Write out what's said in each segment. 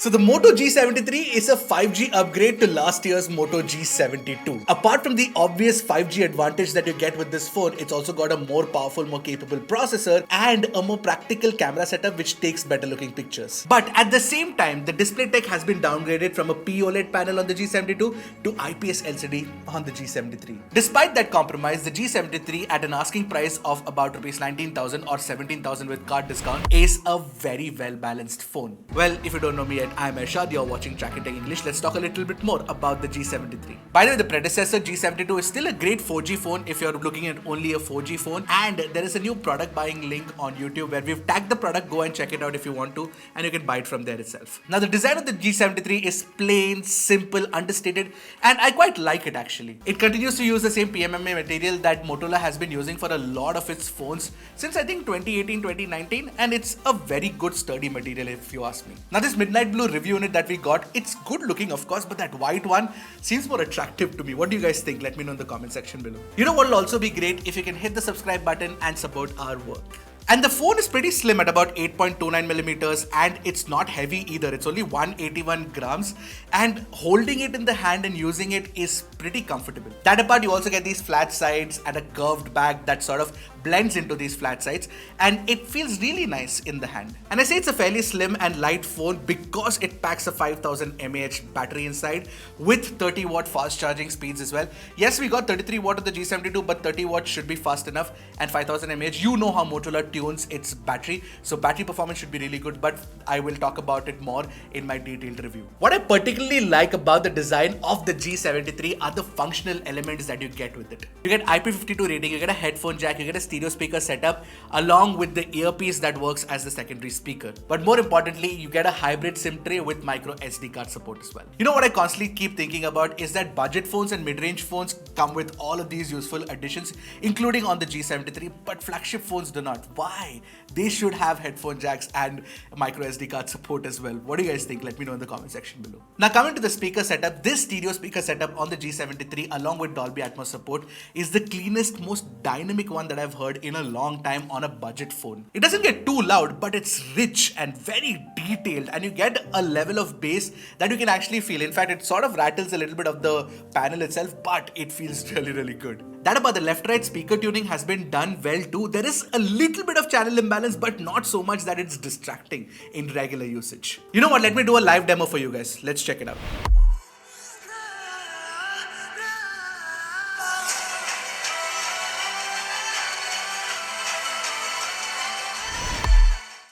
So the Moto G73 is a 5G upgrade to last year's Moto G72. Apart from the obvious 5G advantage that you get with this phone, it's also got a more powerful, more capable processor and a more practical camera setup which takes better looking pictures. But at the same time, the display tech has been downgraded from a POLED panel on the G72 to IPS LCD on the G73. Despite that compromise, the G73 at an asking price of about Rs 19,000 or 17,000 with card discount is a very well balanced phone. Well, if you don't know me yet, I'm Arshad, you're watching Trakin English. Let's talk a little bit more about the G73. By the way, the predecessor G72 is still a great 4G phone if you're looking at only a 4G phone, and there is a new product buying link on YouTube where we've tagged the product. Go and check it out if you want to, and you can buy it from there itself. Now, the design of the G73 is plain, simple, understated, and I quite like it actually. It continues to use the same PMMA material that Motorola has been using for a lot of its phones since I think 2018-2019, and it's a very good sturdy material if you ask me. Now, this midnight blue review unit that we got, it's good looking of course, but that white one seems more attractive to me. What do you guys think? Let me know in the comment section below. You know what will also be great? If you can hit the subscribe button and support our work. And the phone is pretty slim at about 8.29 millimeters, and it's not heavy either. It's only 181 grams, and holding it in the hand and using it is pretty comfortable. That apart, you also get these flat sides and a curved back that sort of blends into these flat sides, and it feels really nice in the hand. And I say it's a fairly slim and light phone because it packs a 5000 mAh battery inside with 30 watt fast charging speeds as well. Yes, we got 33 watt of the G72, but 30 watt should be fast enough, and 5000 mAh, you know how Motorola tunes its battery, so battery performance should be really good, but I will talk about it more in my detailed review. What I particularly like about the design of the G73 are the functional elements that you get with it. You get IP52 rating, you get a headphone jack, you get a stereo speaker setup along with the earpiece that works as the secondary speaker. But more importantly, you get a hybrid SIM tray with micro SD card support as well. You know what I constantly keep thinking about is that budget phones and mid-range phones come with all of these useful additions, including on the G73, but flagship phones do not. Why? They should have headphone jacks and micro SD card support as well. What do you guys think? Let me know in the comment section below. Now, coming to the speaker setup, this stereo speaker setup on the G73 along with Dolby Atmos support is the cleanest, most dynamic one that I've heard in a long time on a budget phone. It doesn't get too loud, but it's rich and very detailed, and you get a level of bass that you can actually feel. In fact, it sort of rattles a little bit of the panel itself, but it feels really, really good. That about the left-right speaker tuning has been done well too. There is a little bit of channel imbalance, but not so much that it's distracting in regular usage. You know what? Let me do a live demo for you guys. Let's check it out.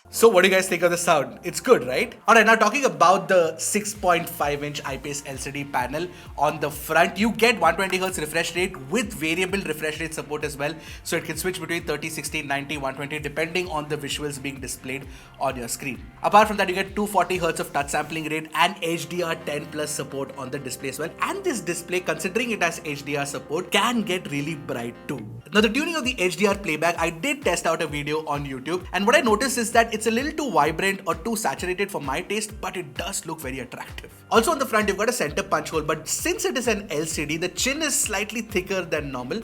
So what do you guys think of the sound? It's good, right? Alright, now talking about the 6.5-inch IPS LCD panel on the front, you get 120Hz refresh rate with variable refresh rate support as well. So it can switch between 30, 60, 90, 120 depending on the visuals being displayed on your screen. Apart from that, you get 240Hz of touch sampling rate and HDR10 plus support on the display as well. And this display, considering it has HDR support, can get really bright too. Now the tuning of the HDR playback, I did test out a video on YouTube, and what I noticed is that it's a little too vibrant or too saturated for my taste, but it does look very attractive. Also on the front, you've got a center punch hole, but since it is an LCD, the chin is slightly thicker than normal.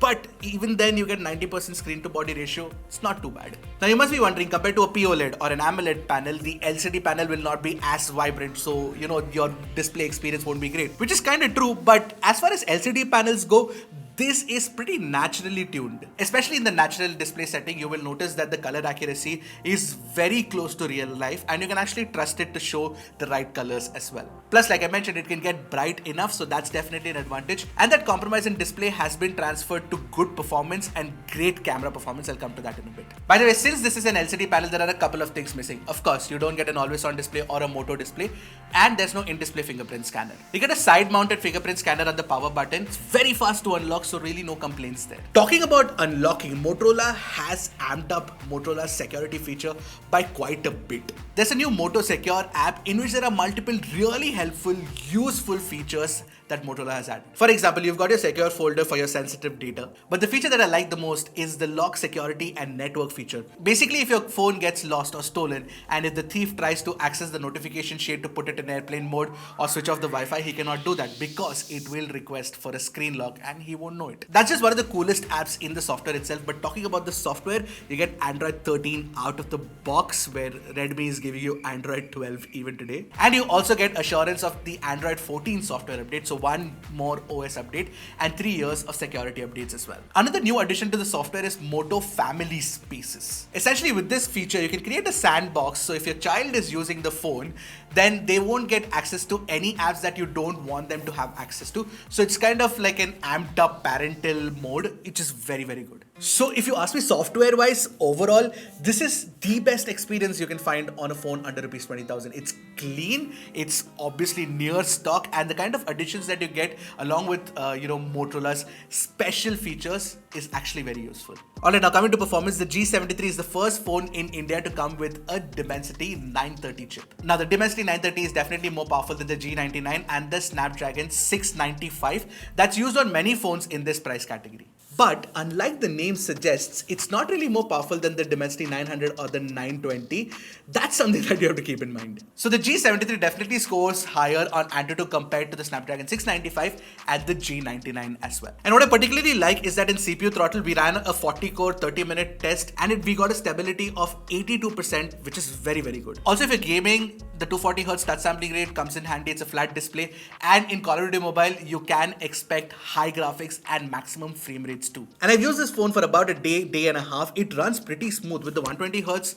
But even then, you get 90% screen to body ratio. It's not too bad. Now you must be wondering, compared to a POLED or an AMOLED panel, the LCD panel will not be as vibrant, so you know your display experience won't be great, which is kind of true. But as far as LCD panels go, this is pretty naturally tuned. Especially in the natural display setting, you will notice that the color accuracy is very close to real life, and you can actually trust it to show the right colors as well. Plus, like I mentioned, it can get bright enough, so that's definitely an advantage. And that compromise in display has been transferred to good performance and great camera performance. I'll come to that in a bit. By the way, since this is an LCD panel, there are a couple of things missing. Of course, you don't get an always-on display or a Moto display, and there's no in-display fingerprint scanner. You get a side-mounted fingerprint scanner on the power button. It's very fast to unlock, so really no complaints there. Talking about unlocking, Motorola has amped up Motorola's security feature by quite a bit. There's a new Moto Secure app in which there are multiple really helpful, useful features that Motorola has added. For example, you've got your secure folder for your sensitive data, but the feature that I like the most is the lock security and network feature. Basically, if your phone gets lost or stolen, and if the thief tries to access the notification shade to put it in airplane mode or switch off the Wi-Fi, he cannot do that because it will request for a screen lock and he won't know it. That's just one of the coolest apps in the software itself. But talking about the software, you get Android 13 out of the box, where Redmi is giving you Android 12 even today. And you also get assurance of the Android 14 software update, so one more OS update and 3 years of security updates as well. Another new addition to the software is Moto Family Spaces. Essentially, with this feature, you can create a sandbox, so if your child is using the phone, then they won't get access to any apps that you don't want them to have access to. So it's kind of like an amped up parental mode, which is very, very good. So if you ask me, software wise, overall, this is the best experience you can find on a phone under rupees 20,000. It's clean, it's obviously near stock, and the kind of additions that you get along with Motorola's special features is actually very useful. Alright, now coming to performance, the G73 is the first phone in India to come with a Dimensity 930 chip. Now the Dimensity 930 is definitely more powerful than the G99 and the Snapdragon 695 that's used on many phones in this price category. But unlike the name suggests, it's not really more powerful than the Dimensity 900 or the 920. That's something that you have to keep in mind. So the G73 definitely scores higher on Antutu compared to the Snapdragon 695 and the G99 as well. And what I particularly like is that in CPU throttle, we ran a 40-core 30-minute test and we got a stability of 82%, which is very, very good. Also, if you're gaming, the 240Hz touch sampling rate comes in handy. It's a flat display. And in Call of Duty Mobile, you can expect high graphics and maximum frame rates too. And I've used this phone for about a day and a half. It runs pretty smooth with the 120Hz,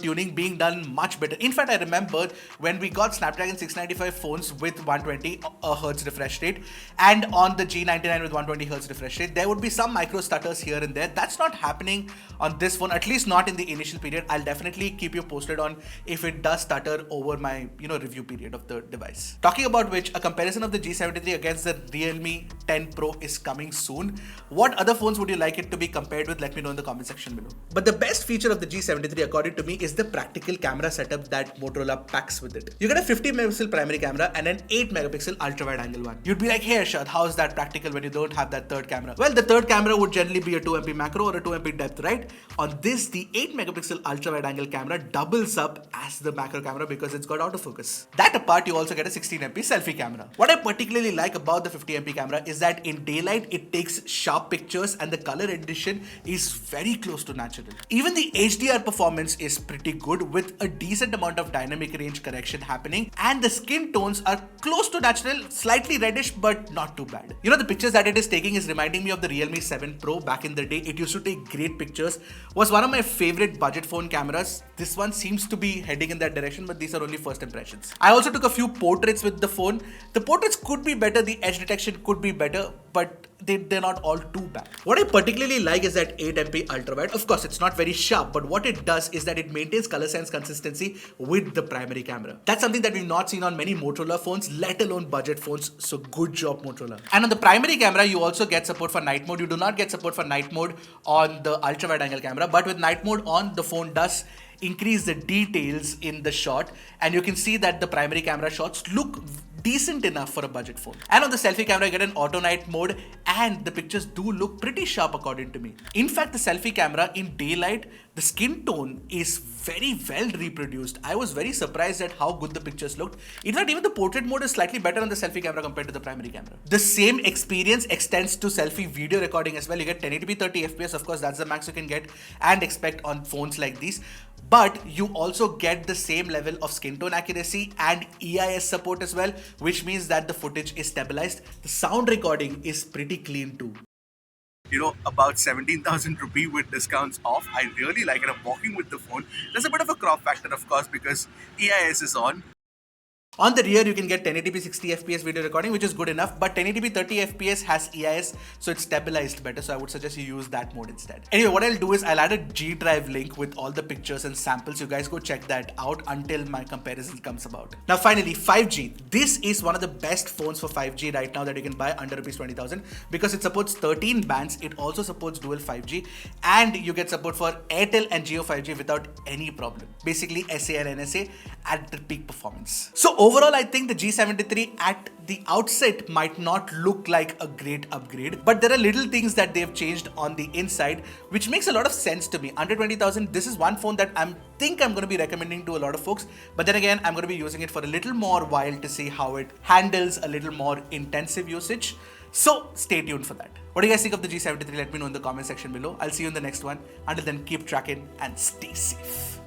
tuning being done much better. In fact, I remember when we got Snapdragon 695 phones with 120Hz refresh rate and on the G99 with 120Hz refresh rate, there would be some micro stutters here and there. That's not happening on this phone, at least not in the initial period. I'll definitely keep you posted on if it does stutter over my review period of the device. Talking about which, a comparison of the G73 against the Realme 10 Pro is coming soon. What other phones would you like it to be compared with? Let me know in the comment section below. But the best feature of the G73 according to me is the practical camera setup that Motorola packs with it. You get a 50 megapixel primary camera and an 8 megapixel ultra wide angle one. You'd be like, hey Arshad, how is that practical when you don't have that third camera? Well, the third camera would generally be a 2MP macro or a 2MP depth, right? On this, the 8 megapixel ultra wide angle camera doubles up as the macro camera because it's got autofocus. That apart, you also get a 16MP selfie camera. What I particularly like about the 50MP camera is that in daylight, it takes sharp pictures and the color addition is very close to natural. Even the HDR performance is pretty good with a decent amount of dynamic range correction happening, and the skin tones are close to natural, slightly reddish but not too bad. The pictures that it is taking is reminding me of the Realme 7 Pro back in the day. It used to take great pictures, was one of my favorite budget phone cameras. This one seems to be heading in that direction, but these are only first impressions. I also took a few portraits with the phone. The portraits could be better, the edge detection could be better, but they're not all too bad. What I particularly like is that 8MP ultra wide. Of course, it's not very sharp, but what it does is that it maintains color sense consistency with the primary camera. That's something that we've not seen on many Motorola phones, let alone budget phones. So good job, Motorola. And on the primary camera, you also get support for night mode. You do not get support for night mode on the ultra wide angle camera, but with night mode on, the phone does increase the details in the shot, and you can see that the primary camera shots look decent enough for a budget phone. And on the selfie camera, you get an auto night mode and the pictures do look pretty sharp according to me. In fact, the selfie camera in daylight, the skin tone is very well reproduced. I was very surprised at how good the pictures looked. In fact, even the portrait mode is slightly better on the selfie camera compared to the primary camera. The same experience extends to selfie video recording as well. You get 1080p 30 FPS, of course, that's the max you can get and expect on phones like these. But you also get the same level of skin tone accuracy and EIS support as well, which means that the footage is stabilized. The sound recording is pretty clean too. About 17,000 rupee with discounts off. I really like it. I'm walking with the phone. There's a bit of a crop factor, of course, because EIS is on. On the rear, you can get 1080p 60 FPS video recording, which is good enough, but 1080p 30 FPS has EIS, so it's stabilized better, so I would suggest you use that mode instead. Anyway, what I'll do is I'll add a G Drive link with all the pictures and samples. You guys go check that out until my comparison comes about. Now finally, 5G. This is one of the best phones for 5G right now that you can buy under rupees 20,000 because it supports 13 bands. It also supports dual 5G, and you get support for Airtel and Jio 5G without any problem. Basically SA and NSA at the peak performance. So overall, I think the G73 at the outset might not look like a great upgrade, but there are little things that they've changed on the inside, which makes a lot of sense to me. Under 20,000, this is one phone that I'm going to be recommending to a lot of folks, but then again, I'm going to be using it for a little more while to see how it handles a little more intensive usage. So stay tuned for that. What do you guys think of the G73? Let me know in the comment section below. I'll see you in the next one. Until then, keep tracking and stay safe.